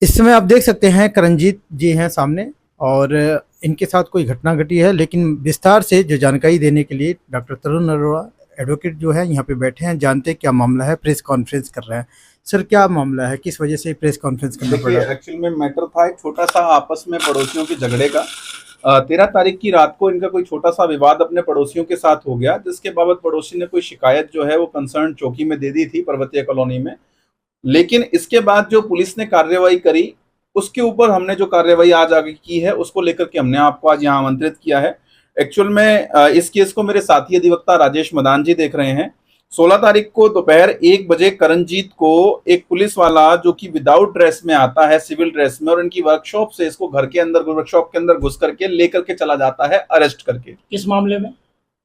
इस समय आप देख सकते हैं करणजीत जी हैं सामने और इनके साथ कोई घटना घटी है, लेकिन विस्तार से जो जानकारी देने के लिए डॉक्टर तरुण अरोड़ा एडवोकेट जो है यहाँ पे बैठे हैं। जानते हैं क्या मामला है, प्रेस कॉन्फ्रेंस कर रहे हैं। सर क्या मामला है, किस वजह से प्रेस कॉन्फ्रेंस करना पड़ा? देखिए, एक्चुअल में मैटर था एक छोटा सा आपस में पड़ोसियों के झगड़े का। 13 तारीख की रात को इनका कोई छोटा सा विवाद अपने पड़ोसियों के साथ हो गया, जिसके बाबत पड़ोसी ने कोई शिकायत जो है वो कंसर्न चौकी में दे दी थी पर्वतीय कॉलोनी में। लेकिन इसके बाद जो पुलिस ने कार्रवाई करी, उसके ऊपर हमने जो कार्रवाई आज आगे की है उसको लेकर के हमने आपको आज यहाँ आमंत्रित किया है। एक्चुअल में इस केस को मेरे साथी अधिवक्ता राजेश मदान जी देख रहे हैं। 16 तारीख को दोपहर 1 बजे करणजीत को एक पुलिस वाला जो कि विदाउट ड्रेस में आता है, सिविल ड्रेस में, और इनकी वर्कशॉप से इसको घर के अंदर, वर्कशॉप के अंदर घुस करके लेकर के चला जाता है अरेस्ट करके। किस मामले में?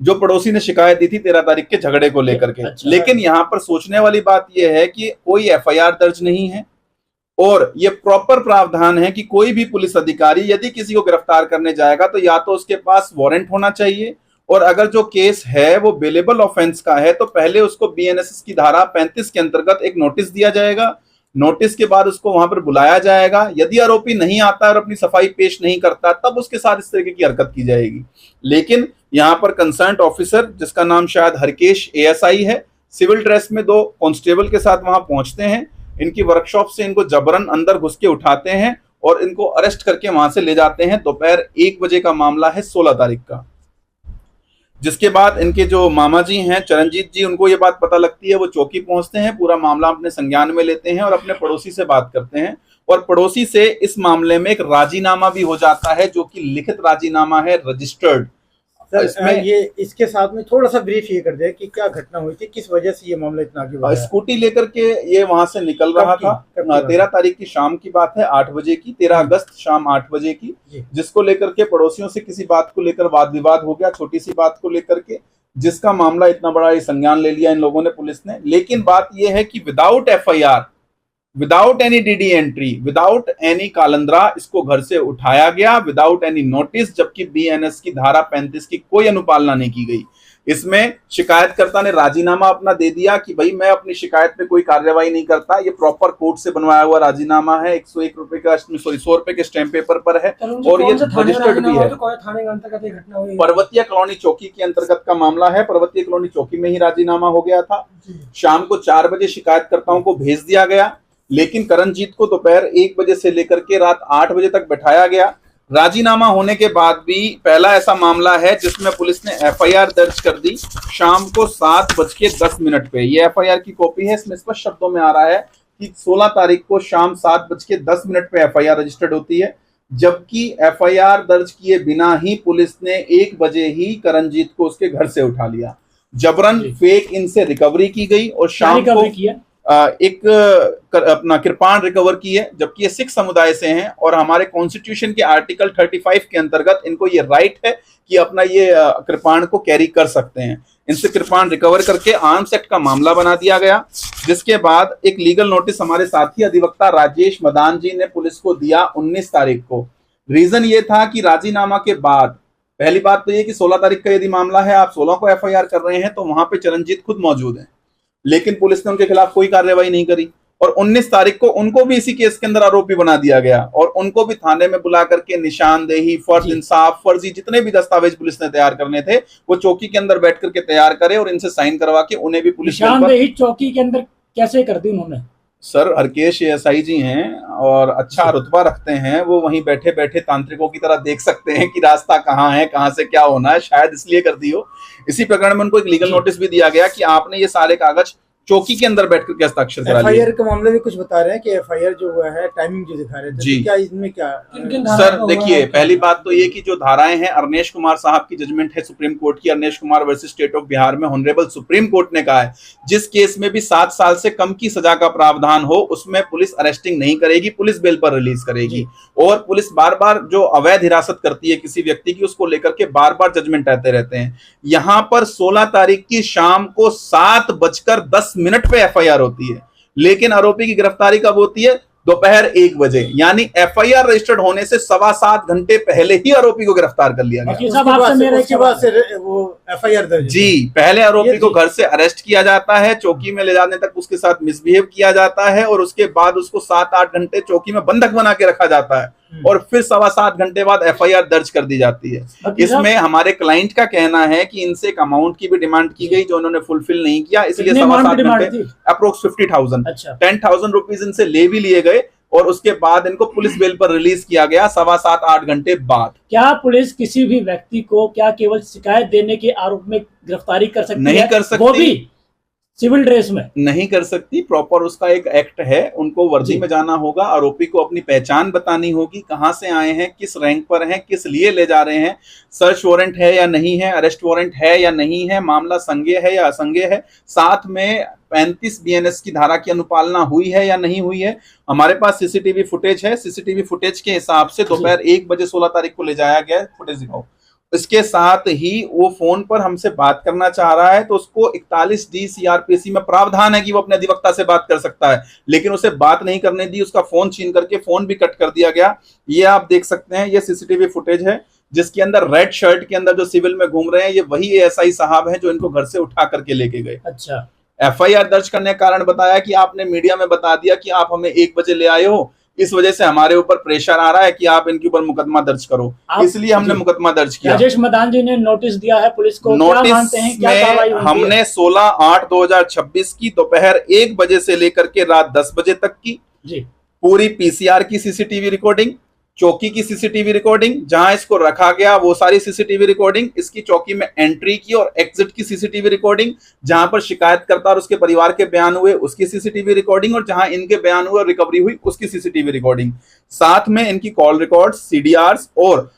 जो पड़ोसी ने शिकायत दी थी 13 तारीख के झगड़े को लेकर के। अच्छा। लेकिन यहाँ पर सोचने वाली बात यह है कि कोई एफआईआर दर्ज नहीं है और ये प्रॉपर प्रावधान है कि कोई भी पुलिस अधिकारी यदि किसी को गिरफ्तार करने जाएगा तो या तो उसके पास वारंट होना चाहिए, और अगर जो केस है वो बेलेबल ऑफेंस का है तो पहले उसको बीएनएसएस की धारा 35 के अंतर्गत एक नोटिस दिया जाएगा। नोटिस के बाद उसको वहां पर बुलाया जाएगा। यदि आरोपी नहीं आता और अपनी सफाई पेश नहीं करता तब उसके साथ इस तरीके की हरकत की जाएगी। लेकिन यहाँ पर कंसर्न्ड ऑफिसर, जिसका नाम शायद हरकेश एएसआई है, सिविल ड्रेस में 2 कांस्टेबल के साथ वहां पहुंचते हैं। इनकी वर्कशॉप से इनको जबरन अंदर घुस के उठाते हैं और इनको अरेस्ट करके वहां से ले जाते हैं। दोपहर 1 बजे का मामला है 16 तारीख का। जिसके बाद इनके जो मामा जी हैं चरणजीत जी, उनको ये बात पता लगती है, वो चौकी पहुंचते हैं, पूरा मामला अपने संज्ञान में लेते हैं और अपने पड़ोसी से बात करते हैं। और पड़ोसी से इस मामले में एक राजीनामा भी हो जाता है, जो कि लिखित राजीनामा है, रजिस्टर्ड। सर इसमें ये इसके साथ में थोड़ा सा ब्रीफ ये कर दे कि क्या घटना हुई थी, किस वजह से ये मामला इतना आगे बढ़ा? स्कूटी लेकर के ये वहां से निकल रहा था। 13 तारीख की शाम की बात है, 8 बजे की, 13 अगस्त शाम 8 बजे की, जिसको लेकर के पड़ोसियों से किसी बात को लेकर वाद विवाद हो गया, छोटी सी बात को लेकर के, जिसका मामला इतना बड़ा ये संज्ञान ले लिया इन लोगों ने, पुलिस ने। लेकिन बात यह है कि without FIR, without any DD entry, without any kalandra इसको घर से उठाया गया, विदाउट एनी नोटिस, जबकि बीएनएस की धारा 35 की कोई अनुपालना नहीं की गई। इसमें शिकायतकर्ता ने राजीनामा अपना दे दिया कि भाई मैं अपनी शिकायत पे कोई कार्रवाई नहीं करता। ये प्रॉपर कोर्ट से बनवाया हुआ राजीनामा है, 101 रुपए का, 100 रुपए के स्टैंप पेपर पर है और ये रजिस्टर्ड भी है। पर्वतीय कॉलोनी चौकी के अंतर्गत का मामला है। पर्वतीय कॉलोनी चौकी में ही राजीनामा हो गया था। शाम को 4 बजे शिकायतकर्ताओं को भेज दिया गया, लेकिन करणजीत को दोपहर 1 बजे से लेकर के रात 8 बजे तक बैठाया गया। राजीनामा होने के बाद भी पहला ऐसा मामला है जिसमें पुलिस ने एफआईआर दर्ज कर दी शाम को 7:10 पे। ये एफआईआर की कॉपी है। इसमें स्पष्ट शब्दों में आ रहा है कि 16 तारीख को शाम 7:10 पे एफआईआर रजिस्टर्ड होती है, जबकि एफआईआर दर्ज किए बिना ही पुलिस ने 1 बजे ही करणजीत को उसके घर से उठा लिया। जबरन फेक इनसे रिकवरी की गई और शाम को एक अपना कृपाण रिकवर की है, जबकि ये सिख समुदाय से हैं और हमारे कॉन्स्टिट्यूशन के आर्टिकल 35 के अंतर्गत इनको ये राइट है कि अपना ये कृपाण को कैरी कर सकते हैं। इनसे कृपाण रिकवर करके आर्म्स एक्ट का मामला बना दिया गया, जिसके बाद एक लीगल नोटिस हमारे साथी अधिवक्ता राजेश मदान जी ने पुलिस को दिया 19 तारीख को। रीजन ये था कि राजीनामा के बाद, पहली बात तो ये कि 16 तारीख का यदि मामला है, आप 16 को एफआईआर कर रहे हैं, तो वहां पे चरणजीत खुद मौजूद है, लेकिन पुलिस ने उनके खिलाफ कोई कार्रवाई नहीं करी। और 19 तारीख को उनको भी इसी केस के अंदर आरोपी बना दिया गया और उनको भी थाने में बुला करके निशानदेही, फर्ज इंसाफ, फर्जी जितने भी दस्तावेज पुलिस ने तैयार करने थे वो चौकी के अंदर बैठ करके तैयार करे और इनसे साइन करवा के उन्हें भी पुलिस निशानदेही चौकी के अंदर कैसे कर दी उन्होंने? सर हरकेश एएसआई जी हैं और अच्छा रुतबा रखते हैं, वो वहीं बैठे बैठे तांत्रिकों की तरह देख सकते हैं कि रास्ता कहाँ है, कहाँ से क्या होना है, शायद इसलिए कर दी हो। इसी प्रकरण में उनको एक लीगल नोटिस भी दिया गया कि आपने ये सारे कागज चौकी के अंदर बैठकर के हस्ताक्षर करा लिए। एफआईआर के मामले में कुछ बता रहे हैं कि एफआईआर जो हुआ है टाइमिंग जो दिखा रहे थे, जी, तो क्या इसमें क्या सर देखिए, पहली बात तो ये कि जो धाराएं हैं, अरनेश कुमार साहब की जजमेंट है सुप्रीम कोर्ट की, Arnesh Kumar versus state of Bihar में ऑनरेबल सुप्रीम कोर्ट ने कहा है जिस केस में भी 7 साल से कम की सजा का प्रावधान हो उसमें पुलिस अरेस्टिंग नहीं करेगी, पुलिस बेल पर रिलीज करेगी। और पुलिस बार बार जो अवैध हिरासत करती है किसी व्यक्ति की, उसको लेकर के बार बार जजमेंट आते रहते हैं। यहां पर 16 तारीख की शाम को 7:10 पे एफआईआर होती है, लेकिन आरोपी की गिरफ्तारी कब होती है? दोपहर 1 बजे, यानी एफआईआर रजिस्टर्ड होने से 7.25 घंटे पहले ही आरोपी को गिरफ्तार कर लिया गया। उसके बाद से वो एफआईआर दर्ज। जी, पहले आरोपी को घर से अरेस्ट किया जाता है, चौकी में ले जाने तक उसके साथ मिसबिहेव किया जाता है और उसके बाद उसको 7-8 घंटे चौकी में बंधक बना के रखा जाता है और फिर 7.25 घंटे बाद एफआईआर दर्ज कर दी जाती है। इसमें हमारे क्लाइंट का कहना है कि इनसे एक अमाउंट की भी डिमांड की गई जो उन्होंने फुलफिल नहीं किया, इसलिए 7.25 घंटे अप्रोक्स 50,000 10,000 रुपीज इनसे ले भी लिए गए और उसके बाद इनको पुलिस बेल पर रिलीज किया गया 7.25-8 घंटे बाद। क्या पुलिस किसी भी व्यक्ति को क्या केवल शिकायत देने के आरोप में गिरफ्तारी कर सकती है? नहीं कर सकती, वो भी सिविल ड्रेस में नहीं कर सकती। प्रॉपर उसका एक एक्ट है, उनको वर्दी में जाना होगा, आरोपी को अपनी पहचान बतानी होगी, कहां से आए हैं, किस रैंक पर हैं, किस लिए ले जा रहे हैं, सर्च वारंट है या नहीं है, अरेस्ट वारंट है या नहीं है, मामला संज्ञेय है या असंज्ञेय है, साथ में 35 बीएनएस की धारा की अनुपालना हुई है या नहीं हुई है। हमारे पास सीसीटीवी फुटेज है, सीसीटीवी फुटेज के हिसाब से दोपहर 1 बजे 16 तारीख को ले जाया गया। फुटेज दिखाओ। इसके साथ ही वो फोन पर हमसे बात करना चाह रहा है तो उसको 41D CRPC में प्रावधान है कि वो अपने अधिवक्ता से बात कर सकता है, लेकिन उसे बात नहीं करने दी, उसका फोन छीन करके फोन भी कट कर दिया गया। ये आप देख सकते हैं, ये सीसीटीवी फुटेज है जिसके अंदर रेड शर्ट के अंदर जो सिविल में घूम रहे हैं ये वही एएसआई साहब हैं जो इनको घर से उठा करके लेके गए। अच्छा, एफआईआर दर्ज करने का कारण बताया कि आपने मीडिया में बता दिया कि आप हमें 1 बजे ले आए हो, इस वजह से हमारे ऊपर प्रेशर आ रहा है कि आप इनके ऊपर मुकदमा दर्ज करो, इसलिए हमने मुकदमा दर्ज किया। राजेश मदान जी ने नोटिस दिया है पुलिस को, नोटिस क्या मानते हैं, क्या कार्रवाई होती है? हमने 16/8/2026 की दोपहर 1 बजे से लेकर के रात 10 बजे तक की जी पूरी पीसीआर की सीसीटीवी रिकॉर्डिंग, चौकी की सीसीटीवी रिकॉर्डिंग, जहां इसको रखा गया वो सारी सीसीटीवी रिकॉर्डिंग, इसकी चौकी में एंट्री की और एग्जिट की सीसीटीवी रिकॉर्डिंग, जहां पर शिकायतकर्ता और उसके परिवार के बयान हुए उसकी सीसीटीवी रिकॉर्डिंग और जहां इनके बयान हुए और रिकवरी हुई उसकी सीसीटीवी रिकॉर्डिंग, साथ में इनकी कॉल रिकॉर्ड, सीडीआरस और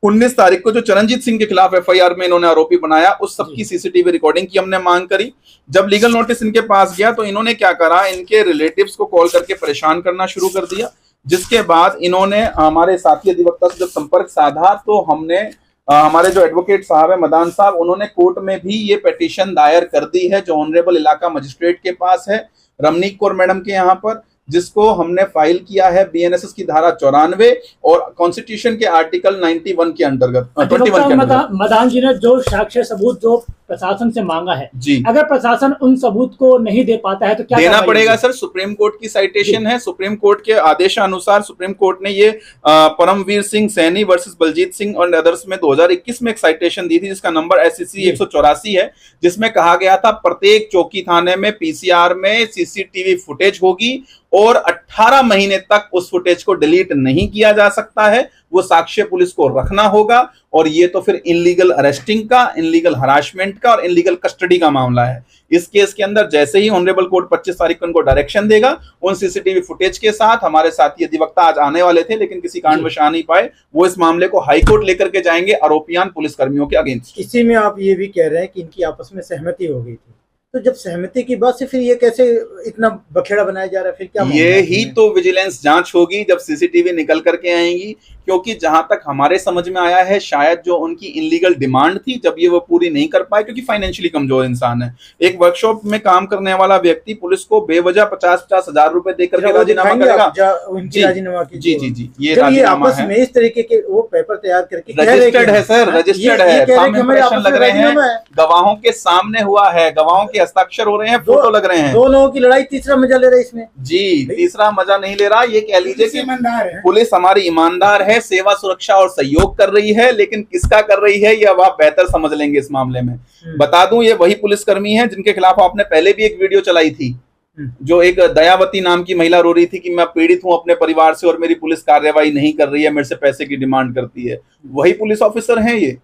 19 तारीख को जो चरणजीत सिंह के खिलाफ एफआईआर में इन्होंने आरोपी बनाया उस सबकी सीसीटीवी रिकॉर्डिंग की हमने मांग करी। जब लीगल नोटिस इनके पास गया तो इन्होंने क्या करा, इनके रिलेटिव्स को कॉल करके परेशान करना शुरू कर दिया, जिसके बाद इन्होंने हमारे साथी अधिवक्ता से जब संपर्क साधा तो हमने हमारे जो एडवोकेट साहब है मदान साहब, उन्होंने कोर्ट में भी ये पिटीशन दायर कर दी है जो ऑनरेबल इलाका मजिस्ट्रेट के पास है, रमनीक कौर मैडम के यहाँ पर, जिसको हमने फाइल किया है बीएनएसएस की धारा 94 और कॉन्स्टिट्यूशन के आर्टिकल 91 के अंतर्गत 21 के अंतर्गत। मदान जी ने जो साक्ष्य सबूत जो प्रशासन से मांगा है जी, अगर प्रशासन उन सबूत को नहीं दे पाता है तो क्या देना पड़ेगा सर। सुप्रीम कोर्ट की साइटेशन है, सुप्रीम कोर्ट के आदेशानुसार सुप्रीम कोर्ट ने ये परमवीर सिंह सैनी वर्सेस बलजीत सिंह और अदर्स में 2021 में एक साइटेशन दी थी जिसका नंबर SCC 184 है, जिसमें कहा गया था प्रत्येक चौकी थाने में पीसीआर में सीसीटीवी फुटेज होगी और 18 महीने तक उस फुटेज को डिलीट नहीं किया जा सकता है, वो साक्ष्य पुलिस को रखना होगा। और ये तो फिर इनलीगल अरेस्टिंग का, इनलीगल हरासमेंट का और इनलीगल कस्टडी का मामला है। इस केस के अंदर जैसे ही ऑनरेबल कोर्ट 25 तारीख को उनको डायरेक्शन देगा, उन सीसीटीवी फुटेज के साथ हमारे साथी अधिवक्ता आज आने वाले थे लेकिन किसी कारणवश आ नहीं पाए, वो इस मामले को हाई कोर्ट लेकर के जाएंगे आरोपियां पुलिस कर्मियों के अगेंस्ट। इसी में आप ये भी कह रहे हैं कि इनकी आपस में सहमति हो गई थी, तो जब सहमति की बात से फिर ये कैसे इतना बखेड़ा बनाया जा रहा है, फिर क्या? ये ही तो विजिलेंस जांच होगी जब सीसीटीवी निकल करके आएंगी, क्योंकि जहां तक हमारे समझ में आया है शायद जो उनकी इनलीगल डिमांड थी जब ये वो पूरी नहीं कर पाए, क्योंकि फाइनेंशियली कमजोर इंसान है। एक वर्कशॉप में काम करने वाला व्यक्ति पुलिस को बेवजह 50-50 हजार रुपए देकर के राजीनामा करेगा। राजीनामा की जी जी जी, ये राजीनामा है। इस तरीके के वो पेपर तैयार करके रजिस्टर्ड है सर, रजिस्टर्ड है, सामने लग रहे हैं, गवाहों के सामने हुआ है, गवाहों के हस्ताक्षर हो रहे हैं, फोटो लग रहे हैं। दो लोगों की लड़ाई, तीसरा मजा ले रहा है इसमें। जी, तीसरा मजा नहीं ले रहा। ये कह लीजिए कि पुलिस हमारी ईमानदार है, सेवा सुरक्षा और सहयोग कर रही है, लेकिन किसका कर रही है ये अब आप बेहतर समझ लेंगे इस मामले में। बता दूं ये वही पुलिसकर्मी है जिनके खिलाफ आपने पहले भी एक वीडियो चलाई थी, जो एक दयावती नाम की महिला रो रही थी कि मैं पीड़ित हूं अपने परिवार से और मेरी पुलिस कार्रवाई नहीं कर रही है, मेरे से पैसे की डिमांड करती है। वही पुलिस ऑफिसर हैं ये,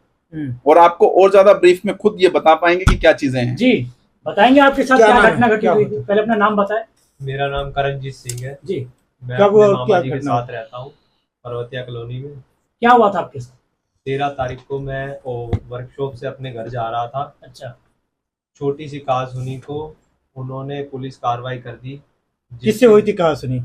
और आपको और ज्यादा ब्रीफ में खुद ये बता पाएंगे कि क्या चीजें हैं। जी बताएंगे आपके साथ क्या घटना घटी हुई थी। पहले अपना नाम बताएं। मेरा नाम करणजीत सिंह है जी। मैं अपने मामा जी के साथ रहता हूँ पर्वतिया कॉलोनी में। क्या हुआ था आपके साथ? 13 तारीख को मैं वर्कशॉप से अपने घर जा रहा था। अच्छा। छोटी सी कहासुनी को उन्होंने पुलिस कार्रवाई कर दी। किससे हुई थी कहासुनी?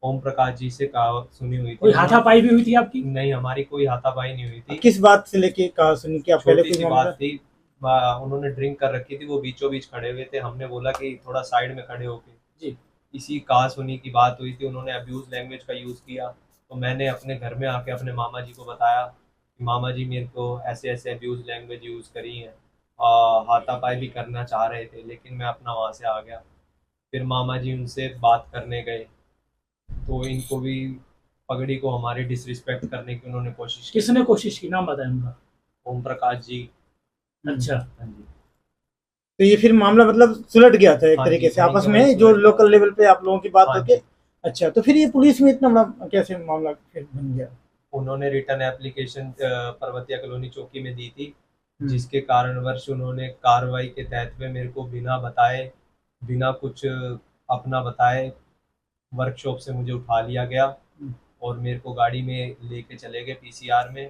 ओम प्रकाश जी से कहासुनी हुई थी। कोई हाथापाई भी हुई थी आपकी? नहीं, हमारी कोई हाथापाई नहीं हुई थी। किस बात से लेके कहासुनी? क्या पहले छोटी सी बात थी, उन्होंने ड्रिंक कर रखी थी, वो बीचों बीच खड़े हुए थे। हमने बोला कि थोड़ा साइड में खड़े होके। जी। इसी कहा सुनी की बात हुई थी, उन्होंने अब्यूज लैंग्वेज का यूज़ किया। तो मैंने अपने घर में आके अपने मामा जी को बताया कि मामा जी मेरे को ऐसे ऐसे अब्यूज लैंग्वेज यूज़ करी है, हाथापाई भी करना चाह रहे थे, लेकिन मैं अपना वहाँ से आ गया। फिर मामा जी उनसे बात करने गए तो इनको भी पगड़ी को हमारी डिसरिस्पेक्ट करने की उन्होंने कोशिश की। किसने कोशिश की, नाम बताया उनका? ओम प्रकाश जी। अच्छा, हाँ जी। तो ये फिर मामला मतलब सुलझ गया था एक हाँ तरीके जी, से वहीं आपस का में, वहीं जो सुलझ गया। लोकल लेवल पे आप लोगों की बात हाँ करके। जी। अच्छा, तो फिर ये पुलिस में इतना बड़ा कैसे मामला फिर बन गया? उन्होंने रिटर्न एप्लीकेशन पर्वतिया कॉलोनी चौकी में दी थी, जिसके हम्म। कारणवश उन्होंने कार्रवाई के तहत में मेरे को बिना बताए, बिना कुछ अपना बताए वर्कशॉप से मुझे उठा लिया गया और मेरे को गाड़ी में लेके चले गए पीसीआर में,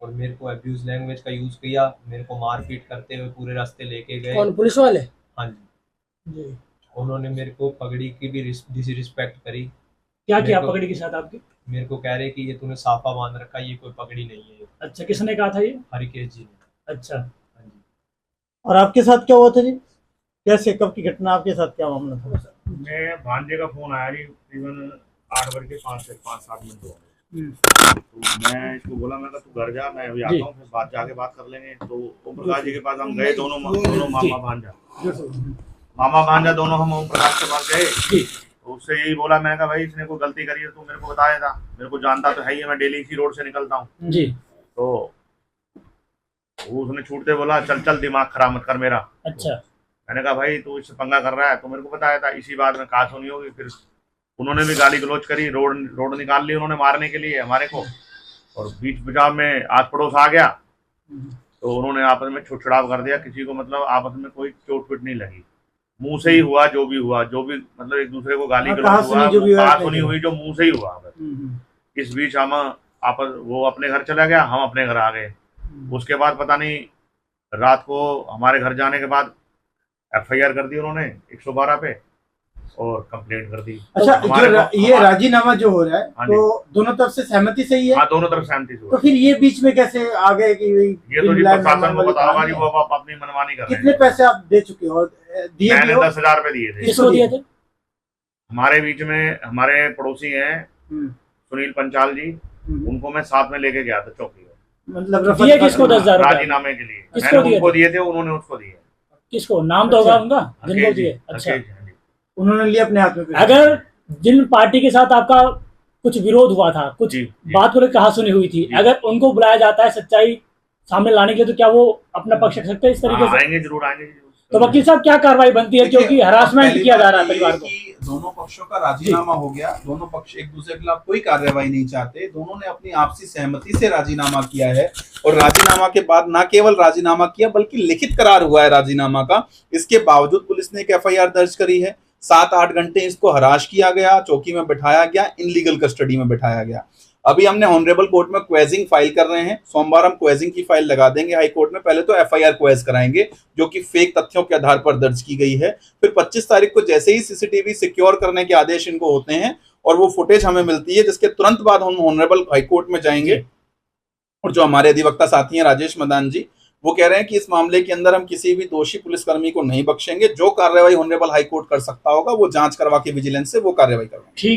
और मेरे को अब्यूज लैंग्वेज का यूज़ किया, मेरे को मारपीट करते हुए पूरे रास्ते लेके गए। कौन, पुलिस वाले? हाँ जी। जी। उन्होंने मेरे को पगड़ी की भी डिसरिस्पेक्ट करी। क्या किया मेरे को- पगड़ी के साथ आपकी? मेरे को कह रहे कि ये तूने साफा बांध रखा, ये कोई पगड़ी नहीं है। अच्छा, किसने कहा था ये? हरिकेश जी ने। अच्छा, हाँ जी। और आपके साथ क्या हुआ था जी? कैसे, कब की घटना, आपके साथ क्या मामला था? मैं भांजे का फोन आया जी तकरीबन 8 बज के 5-7 मिनट हो गए। हम्म। तो मैं इसको बोला, मैं कहा तू घर जा, मैं अभी आता जी। हूँ, फिर जाके बात कर लेंगे। तो ओम प्रकाश जी के पास हम गए, दोनों मामा भांजा दोनों हम ओम प्रकाश के पास गए। जी। तो उससे यही बोला, मैंने कहा भाई इसने कोई गलती करी है तो मेरे को बताया था, मेरे को जानता तो है ही है, मैं डेली इसी रोड से निकलता हूँ। जी। तो उसने छूटते बोला चल चल दिमाग खराब मत कर मेरा। अच्छा। मैंने कहा भाई तू इससे पंगा कर रहा है, तो मेरे को बताया था। इसी बात में कहा सुनी होगी, फिर उन्होंने भी गाली गलौज करी, रोड निकाल ली उन्होंने मारने के लिए हमारे को, और बीच बचाव में आस पड़ोस आ गया तो उन्होंने आपस में छुटछुड़ाव कर दिया। किसी को मतलब आपस में कोई चोट पीट नहीं लगी, मुंह से ही हुआ जो भी मतलब एक दूसरे को गाली गलौज हुआ, कहा सुनी हुई जो मुंह से ही हुआ। इस बीच हम वो अपने घर चला गया, हम अपने घर आ गए। उसके बाद पता नहीं रात को हमारे घर जाने के बाद एफआईआर कर दी उन्होंने 112 पे और कंप्लेंट कर दी। अच्छा, ये राजीनामा जो हो रहा है हाँ तो दोनों तरफ से सहमति से ही है? हाँ, दोनों तरफ सहमति से तो हुआ। फिर ये बीच में कैसे आ गए कि ये तो जी प्रशासन को पता होगा जी, वो आप अपनी मनमानी कर रहे हैं। कितने पैसे आप दे चुके हो? दिए मैंने भी हो? 10,000 रुपए दिए थे। किसको दिए थे? हमारे बीच में हमारे पड़ोसी हैं सुनील पंचाल जी, उनको मैं साथ में लेके गया था चौकी में। मतलब दिए किसको 10,000 रुपए? राजीनामे के लिए किसको मैंने दिए उनको थे? दिए थे, उन्होंने उसको दिए। किसको, नाम तो होगा उनका जिनको हरकेश जी, दिए? अच्छा, हरकेश जी, हाँ जी। उन्होंने लिया अपने हाथ में? अगर जिन पार्टी के साथ आपका कुछ विरोध हुआ था, कुछ जी, जी। बात को लेकर कहा सुनी हुई थी, जी। अगर उनको बुलाया जाता है सच्चाई सामने लाने के लिए, तो क्या वो अपना पक्ष रख सकते हैं इस तरीके से? आएंगे, जरूर आएंगे। तो वकील साहब क्या कार्रवाई बनती है, क्योंकि हरासमेंट पहली किया जा बात रहा है ये परिवार को? कि दोनों पक्षों का राजीनामा हो गया, दोनों पक्ष एक दूसरे के खिलाफ कोई कार्रवाई नहीं चाहते, दोनों ने अपनी आपसी सहमति से राजीनामा किया है। और राजीनामा के बाद न केवल राजीनामा किया बल्कि लिखित करार हुआ है राजीनामा का। इसके बावजूद पुलिस ने एक एफआईआर दर्ज करी है। 7-8 घंटे इसको हराश किया गया, चौकी में बिठाया गया, इनलीगल कस्टडी में बिठाया गया। अभी हमने ऑनरेबल कोर्ट में क्वेजिंग फाइल कर रहे हैं, सोमवार हम क्वेजिंग की फाइल लगा देंगे हाई कोर्ट में। पहले तो एफआईआर क्वेज कराएंगे जो कि फेक तथ्यों के आधार पर दर्ज की गई है। फिर 25 तारीख को जैसे ही सीसीटीवी सिक्योर करने के आदेश इनको होते हैं और वो फुटेज हमें मिलती है, जिसके तुरंत बाद हम ऑनरेबल हाई कोर्ट में जाएंगे। और जो हमारे अधिवक्ता साथी हैं राजेश मदान जी, वो कह रहे हैं कि इस मामले के अंदर हम किसी भी दोषी पुलिसकर्मी को नहीं बख्शेंगे। जो कार्रवाई ऑनरेबल हाई कोर्ट कर सकता होगा वो जांच करवा के विजिलेंस से वो कार्रवाई करवाएंगे।